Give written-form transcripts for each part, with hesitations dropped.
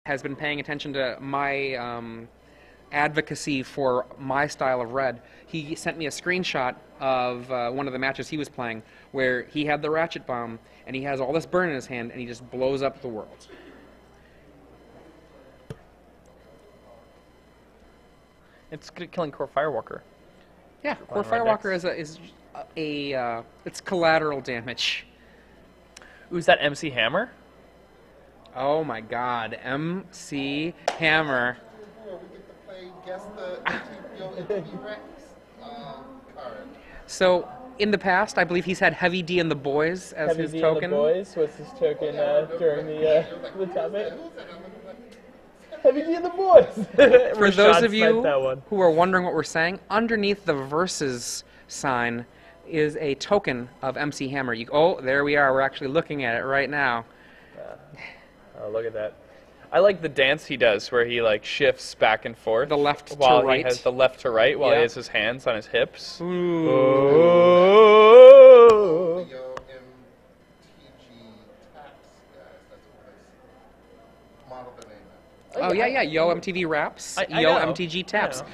has been paying attention to my advocacy for my style of red. He sent me a screenshot of one of the matches he was playing where he had the ratchet bomb and he has all this burn in his hand and he just blows up the world. It's killing Core Firewalker. Yeah, Core Firewalker is it's collateral damage. Ooh, is that MC Hammer? Oh my God, MC Hammer. We get to play guess the MTV Rex card. So in the past, I believe he's had Heavy D and the Boys as his token. Heavy D and the Boys was his token during the topic. Heavy D and the Boys! For those of you who are wondering what we're saying, underneath the Versus sign is a token of MC Hammer. Oh, there we are. We're actually looking at it right now. Oh, look at that. I like the dance he does where he like shifts back and forth. The left while to right. He has the left to right while Yeah. he has his hands on his hips. Ooh. Oh. Yo, MTG Taps, guys. That's what I model the name. Oh yeah. Yo MTV Raps. I Yo know. MTG Taps. I know.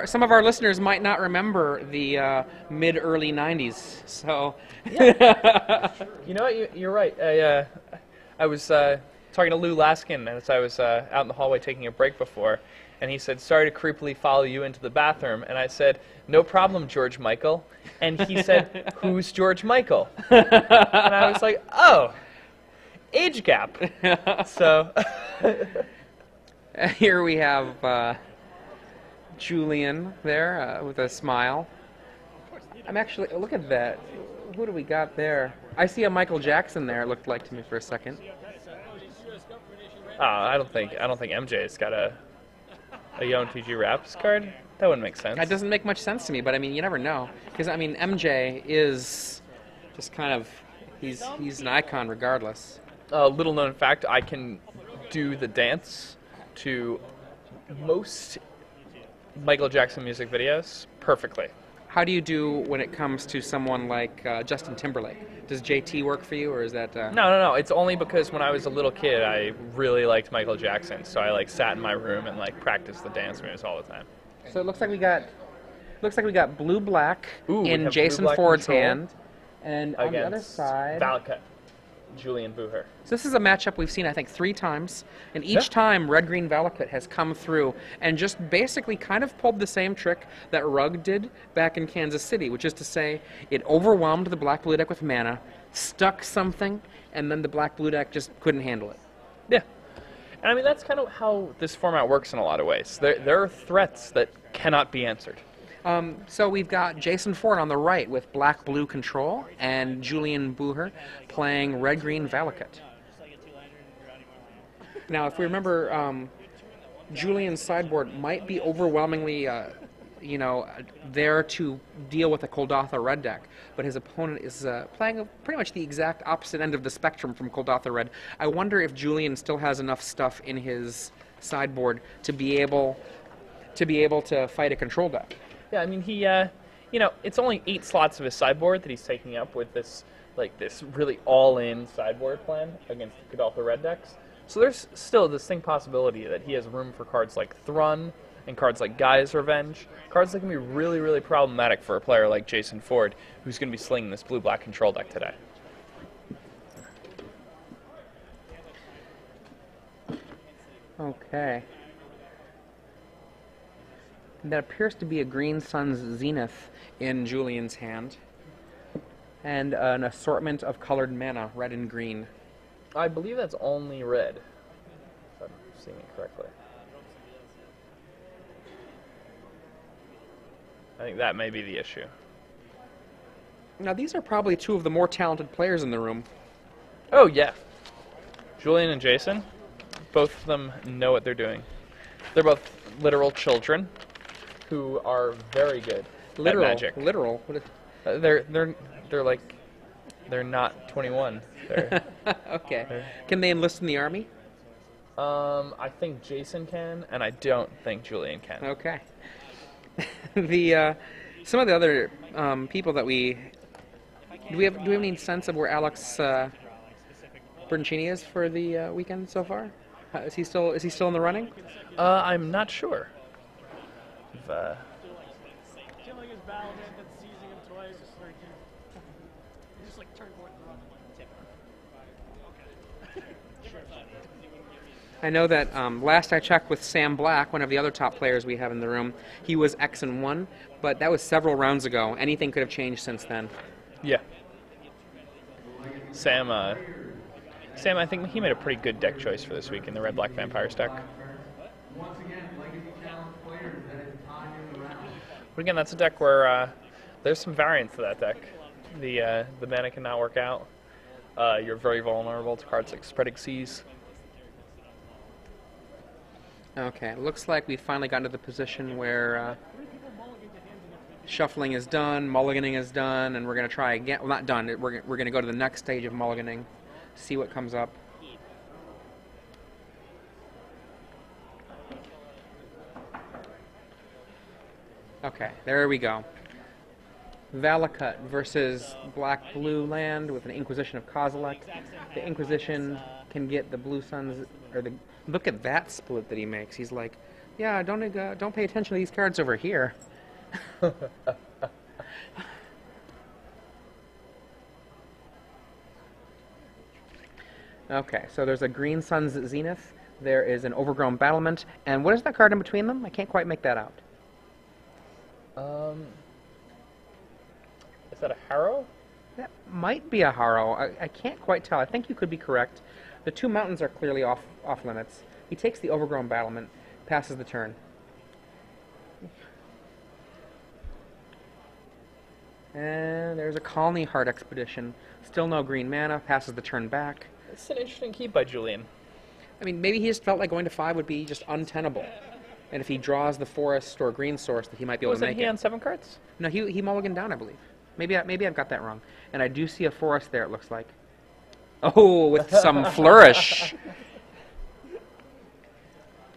Some of our listeners might not remember the mid-early '90s. So. You know what? You're right. I was talking to Lou Laskin as I was out in the hallway taking a break before, and he said, "Sorry to creepily follow you into the bathroom." And I said, "No problem, George Michael." And he said, "Who's George Michael?" And I was like, "Oh, age gap." So Here we have Julien there with a smile. I'm actually, look at that. Who do we got there? I see a Michael Jackson there, it looked like to me for a second. I don't think MJ's got a Yo MTG Raps card. That wouldn't make sense. That doesn't make much sense to me, but I mean, you never know. Because, I mean, MJ is just kind of, he's an icon regardless. Little known fact, I can do the dance to most Michael Jackson music videos perfectly. How do you do when it comes to someone like Justin Timberlake? Does JT work for you, or is that... No. It's only because when I was a little kid, I really liked Michael Jackson, so I like sat in my room and like practiced the dance moves all the time. So it looks like we got blue-black Ooh, in we have Jason blue-black Ford's control hand, and on the other side... Valakut, Julien Booher. So this is a matchup we've seen, I think, 3 times, and each Yeah. time Red-Green Valakut has come through and just basically kind of pulled the same trick that Rug did back in Kansas City, which is to say it overwhelmed the Black-Blue deck with mana, stuck something, and then the Black-Blue deck just couldn't handle it. Yeah. And I mean, that's kind of how this format works in a lot of ways. There are threats that cannot be answered. So we've got Jason Ford on the right with Black-Blue control, and Julien Booher playing Red-Green Valakut. Now, if we remember, Julian's sideboard might be overwhelmingly, there to deal with a Koldatha Red deck, but his opponent is playing pretty much the exact opposite end of the spectrum from Koldatha Red. I wonder if Julien still has enough stuff in his sideboard to be able to fight a control deck. Yeah, I mean, he, it's only 8 slots of his sideboard that he's taking up with this really all-in sideboard plan against the Godolphin Red decks. So there's still a distinct possibility that he has room for cards like Thrun and cards like Gaia's Revenge, cards that can be really, really problematic for a player like Jason Ford, who's going to be slinging this blue-black control deck today. Okay. That appears to be a Green Sun's Zenith in Julian's hand. And an assortment of colored mana, red and green. I believe that's only red, if I'm seeing it correctly. I think that may be the issue. Now, these are probably 2 of the more talented players in the room. Oh, yeah. Julien and Jason, both of them know what they're doing. They're both literal children who are very good at Magic. Literal. They're not 21. They're, Okay. Can they enlist in the army? I think Jason can, and I don't think Julien can. Okay. Some of the other people that do we have any sense of where Alex Bertoncini is for the weekend so far? Is he still in the running? I'm not sure. If, Killing his Paladin, then seizing him twice. He just like turned point and run and tip. I know that last I checked with Sam Black, one of the other top players we have in the room, he was X-1, but that was several rounds ago. Anything could have changed since then. yeah. Sam, I think he made a pretty good deck choice for this week in the Red-Black Vampires deck. But again, that's a deck where there's some variance to that deck. The mana cannot work out. You're very vulnerable to cards like Spreading Seas. Okay, looks like we've finally gotten to the position where shuffling is done, mulliganing is done, and we're going to try again. Well, not done. We're going to go to the next stage of mulliganing, see what comes up. Okay, there we go. Valakut versus black-blue land with an Inquisition of Kozilek. The Inquisition can get the Blue Suns, or the. Look at that split that he makes. He's like, yeah, don't pay attention to these cards over here. Okay, so there's a Green Sun's Zenith. There is an Overgrown Battlement, and what is that card in between them? I can't quite make that out. Is that a Harrow? That might be a Harrow. I can't quite tell. I think you could be correct. The two mountains are clearly off limits. He takes the Overgrown Battlement, passes the turn. And there's a Colony Heart Expedition. Still no green mana, passes the turn back. It's an interesting keep by Julien. I mean, maybe he just felt like going to 5 would be just untenable. And if he draws the forest or green source, that he might be able to make Wasn't he it. on 7 cards? No, he mulliganed down, I believe. Maybe I've got that wrong. And I do see a forest there, it looks like. Oh, with some flourish.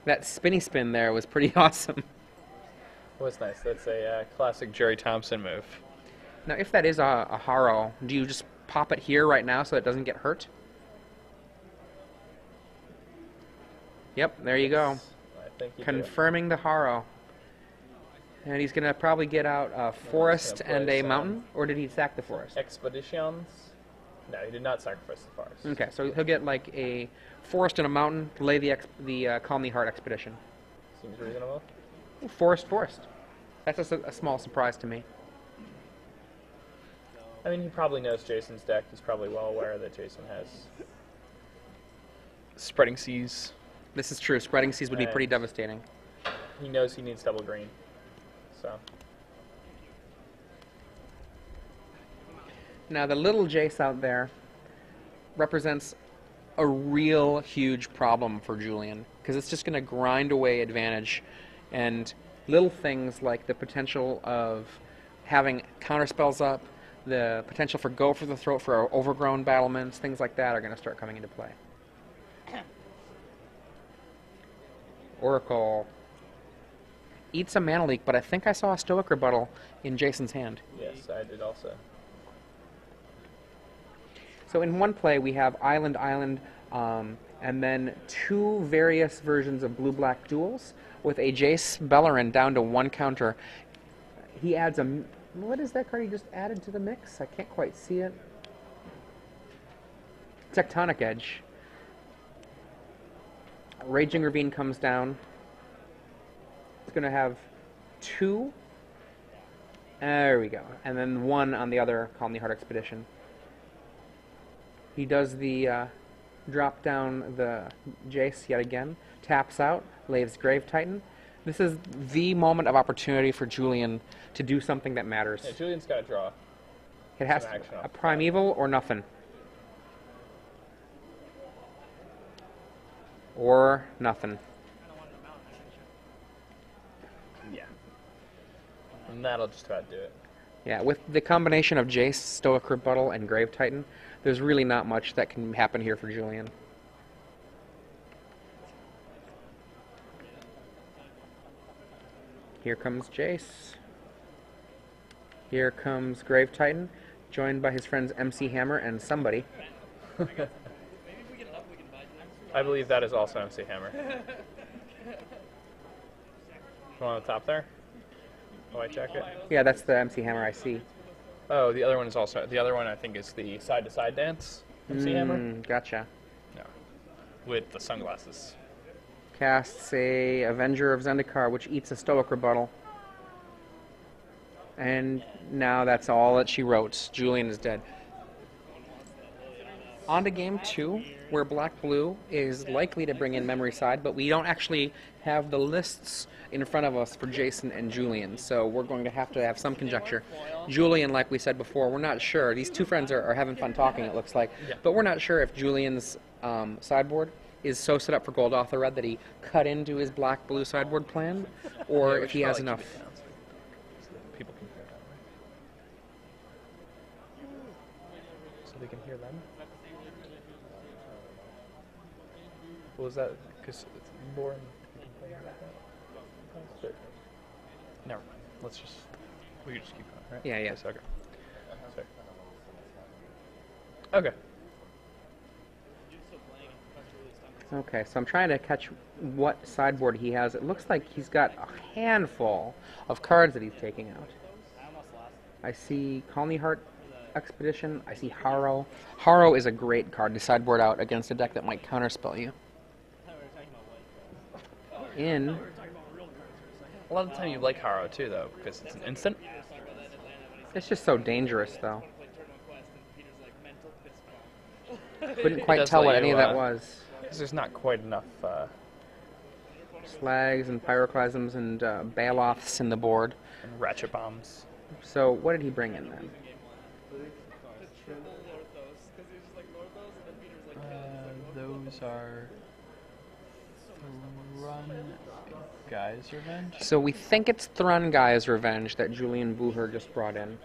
That spinny spin there was pretty awesome. It was nice. That's a classic Jerry Thompson move. Now, if that is a Harrow, do you just pop it here right now so it doesn't get hurt? Yep, there you go. I think you Confirming the Harrow. And he's going to probably get out a forest and a mountain? Or did he sack the forest? Expeditions? No, he did not sacrifice the forest. Okay, so he'll get like a forest and a mountain to lay the Colony Heart Expedition. Seems reasonable. Forest. That's just a small surprise to me. I mean, he probably knows Jason's deck. He's probably well aware that Jason has Spreading Seas. This is true. Spreading Seas would be pretty devastating. He knows he needs double green. So. Now, the little Jace out there represents a real huge problem for Julien, because it's just going to grind away advantage, and little things like the potential of having counterspells up, the potential for Go for the Throat for overgrown battlements, things like that are going to start coming into play. Oracle eats a mana leak, but I think I saw a Stoic Rebuttal in Jason's hand. Yes, I did also. So in one play, we have Island, and then 2 various versions of blue-black duels with a Jace Bellerin down to 1 counter. He adds a... What is that card he just added to the mix? I can't quite see it. Tectonic Edge. Raging Ravine comes down. It's going to have 2. There we go. And then 1 on the other Colony Heart Expedition. He does the drop down the Jace yet again, taps out, lays Grave Titan. This is the moment of opportunity for Julien to do something that matters. Yeah, Julien's got to draw. It has a Primeval or nothing. Or nothing. Yeah. And that'll just about do it. Yeah, with the combination of Jace, Stoic Rebuttal, and Grave Titan, there's really not much that can happen here for Julien. Here comes Jace. Here comes Grave Titan, joined by his friends MC Hammer and somebody. I believe that is also MC Hammer. One on the top there? The white jacket? Yeah, that's the MC Hammer I see. Oh, the other one is also... The other one, I think, is the side-to-side dance MC Hammer. Gotcha. No. With the sunglasses. Casts a Avenger of Zendikar, which eats a Stoic rebuttal. And now that's all that she wrote. Julien is dead. On to game 2, where Black-Blue is likely to bring in Memory Side, but we don't actually have the lists in front of us for Jason and Julien, so we're going to have some conjecture. Julien, like we said before, we're not sure. These two friends are having fun talking, it looks like, but we're not sure if Julien's sideboard is so set up for Golgotha Red that he cut into his Black-Blue sideboard plan, or if he has enough. People can hear that, right? So they can hear them? What was that? Because it's boring. Never mind. Let's just... We can just keep going, right? Yeah. Yes, okay. Sorry. Okay. Okay, so I'm trying to catch what sideboard he has. It looks like he's got a handful of cards that he's taking out. I see Colony Heart Expedition. I see Harrow. Harrow is a great card to sideboard out against a deck that might counterspell you. A lot of the time you like Harrow too, though, because it's an instant. It's just so dangerous, though. Couldn't quite tell what any of that was. Because there's not quite enough... Slags and Pyroclasms and Baloths in the board. and ratchet bombs. So what did he bring in then? Those are Thrun Guy's Revenge. So we think it's Thrun Guy's Revenge that Julien Booher just brought in.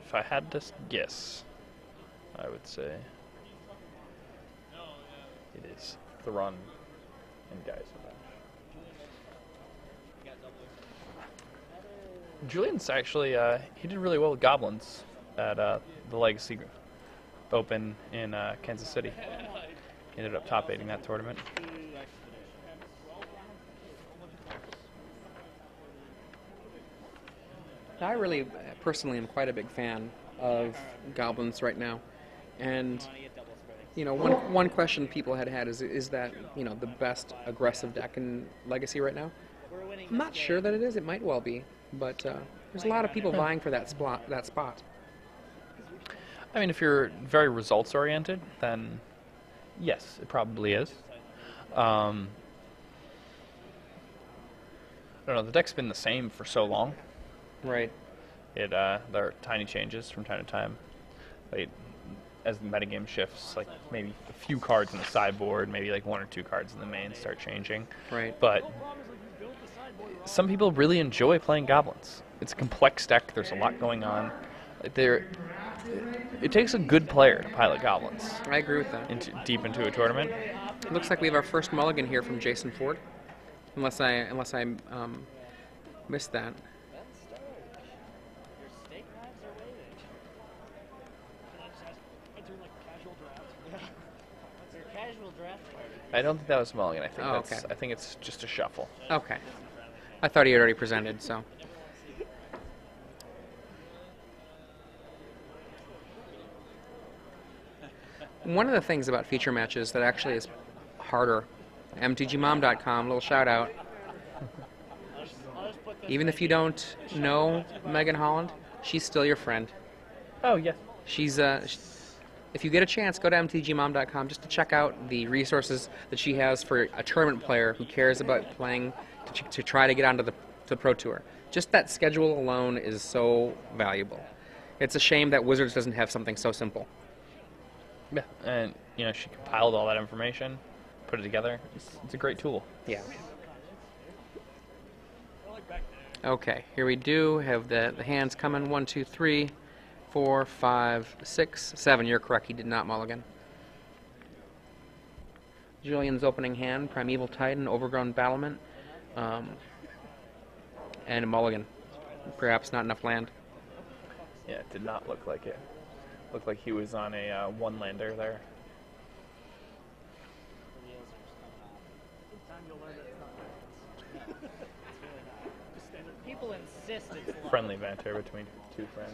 If I had to guess, I would say it is Thrun and Guy's Revenge. Julian's actually, he did really well with goblins at the Legacy Open in Kansas City. He ended up top 8ing that tournament. I really, personally, am quite a big fan of goblins right now, and you know, one question people had is that, you know, the best aggressive deck in Legacy right now? I'm not sure that it is. It might well be, but there's a lot of people vying for that spot. I mean, if you're very results oriented, then yes, it probably is. I don't know. The deck's been the same for so long. Right. There are tiny changes from time to time. Like, as the metagame shifts, like maybe a few cards in the sideboard, maybe like 1 or 2 cards in the main start changing. Right. But some people really enjoy playing goblins. It's a complex deck. There's a lot going on. It takes a good player to pilot goblins. I agree with that. Deep into a tournament. It looks like we have our first mulligan here from Jason Ford, unless I missed that. I don't think that was mulligan. I think okay. I think it's just a shuffle. Okay. I thought he had already presented, so. One of the things about feature matches that actually is harder, mtgmom.com, little shout out. Even if you don't know Megan Holland, she's still your friend. Oh, yeah. She's if you get a chance, go to mtgmom.com just to check out the resources that she has for a tournament player who cares about playing to try to get onto the Pro Tour. Just that schedule alone is so valuable. It's a shame that Wizards doesn't have something so simple. Yeah, and you know, she compiled all that information, put it together. It's a great tool. Yeah. Okay, here we do have the hands coming. 1, 2, 3, 4, 5, 6, 7. You're correct. He did not mulligan. Julian's opening hand: Primeval Titan, Overgrown Battlement, and a mulligan. Perhaps not enough land. Yeah, it did not look like it. Looked like he was on a one-lander there. The wheels are just coming off. In time you'll learn that it's not like this. It's really not. Just standard. People insist it's low. Friendly banter between two friends.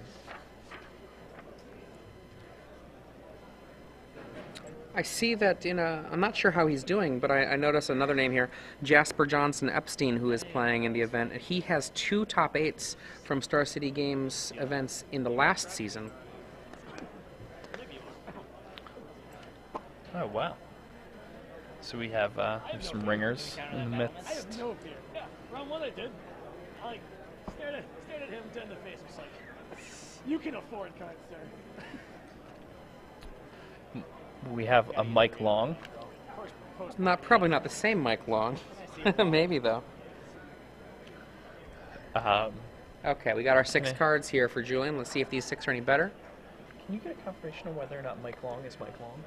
I see that I'm not sure how he's doing, but I notice another name here, Jasper Johnson Epstein, who is playing in the event. He has 2 top 8s from Star City Games events in the last season. Oh, wow. So we have some ringers in the midst. I have no fear. Yeah, round 1 I did. I like stared at him dead in the face. Was like, you can afford cards, sir. We have a Mike Long. Probably not the same Mike Long. Maybe though. Okay, we got our 6 cards here for Julien. Let's see if these 6 are any better. Can you get a confirmation of whether or not Mike Long is Mike Long?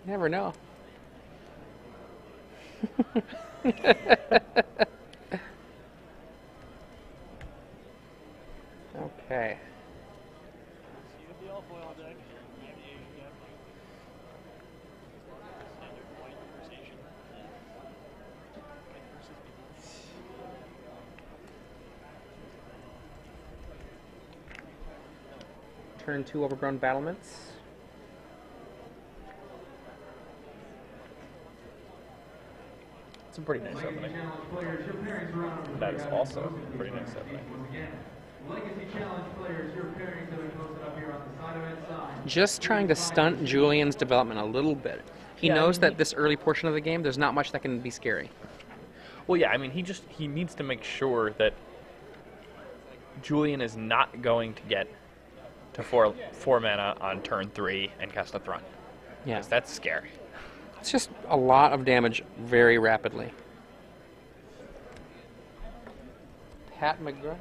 Never know. Okay. You have the all-foil deck. You have the Asian deck. Standard white versus Asian. White versus people. Turn 2 overgrown battlements. It's a pretty nice opening. That is also a pretty nice opening. Just trying to stunt Julien's development a little bit. He knows that this early portion of the game, there's not much that can be scary. Well, yeah, I mean, he needs to make sure that Julien is not going to get to four mana on turn 3 and cast a Thrun. Yeah. Because that's scary. It's just a lot of damage very rapidly. Pat McGrath.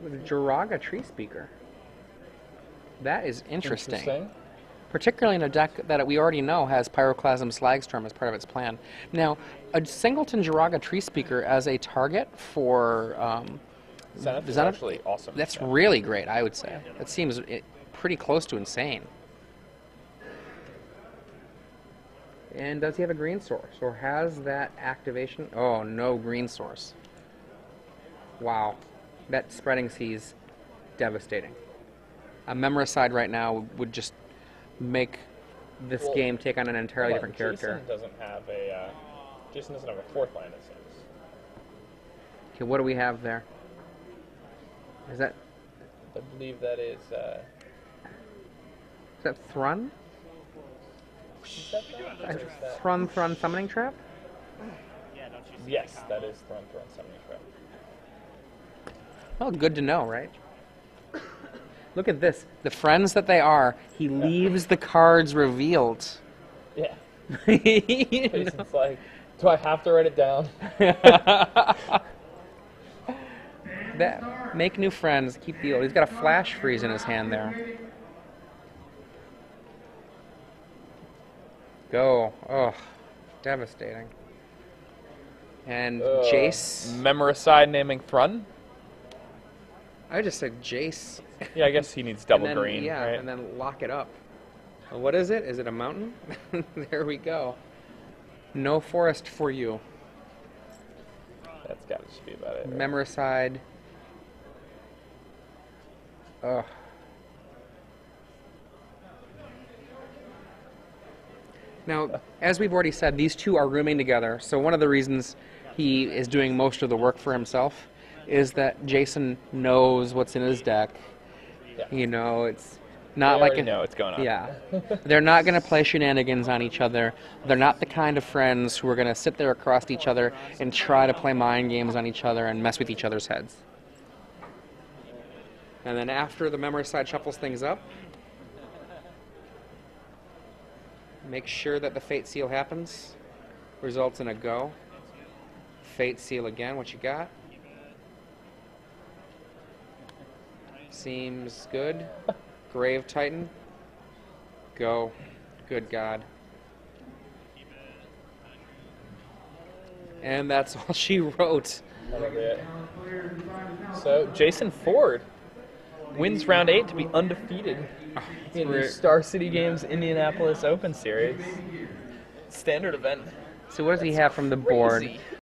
With a Jiraga Tree Speaker. That is interesting. Particularly in a deck that we already know has Pyroclasm Slagstorm as part of its plan. Now, a Singleton Jiraga Tree Speaker as a target for Zenith is actually awesome. That's really great, I would say. That seems pretty close to insane. And does he have a green source? Or has that activation? Oh, no green source. Wow. That Spreading Sea's devastating. A Memoricide right now would just make this game take on an entirely different character. Jason doesn't have a 4th land, it seems. Okay, what do we have there? Is that I believe that is Thrun? Thrun Summoning Trap? Yeah, don't you see Yes, that is Thrun Summoning Trap. Well, good to know, right? Look at this. The friends that they are, he leaves the cards revealed. Yeah. You know? Jason's like, do I have to write it down? Make new friends, keep the old. He's got a flash freeze in his hand there. Go. Oh, devastating. And Jace. Memoricide naming Thrun? I just said Jace. Yeah, I guess he needs double And then, green, yeah, right? and then lock it up. What is it? Is it a mountain? There we go. No forest for you. That's got to just be about it. Right? Memoricide. Ugh. Now, as we've already said, these two are rooming together. So one of the reasons he is doing most of the work for himself is that Jason knows what's in his deck. Yeah. You know, it's not They like already know what's going on. Yeah, they're not going to play shenanigans on each other. They're not the kind of friends who are going to sit there across each other and try to play mind games on each other and mess with each other's heads. And then after the Memoricide shuffles things up, make sure that the Fate Seal happens. Results in a go. Fate Seal again, what you got? Seems good. Grave Titan. Go. Good God. And that's all she wrote. That'll be it. So, Jason Ford wins round 8 to be undefeated in the weird. Star City Games Indianapolis Open Series. Standard event. So what does he have from the board? Crazy.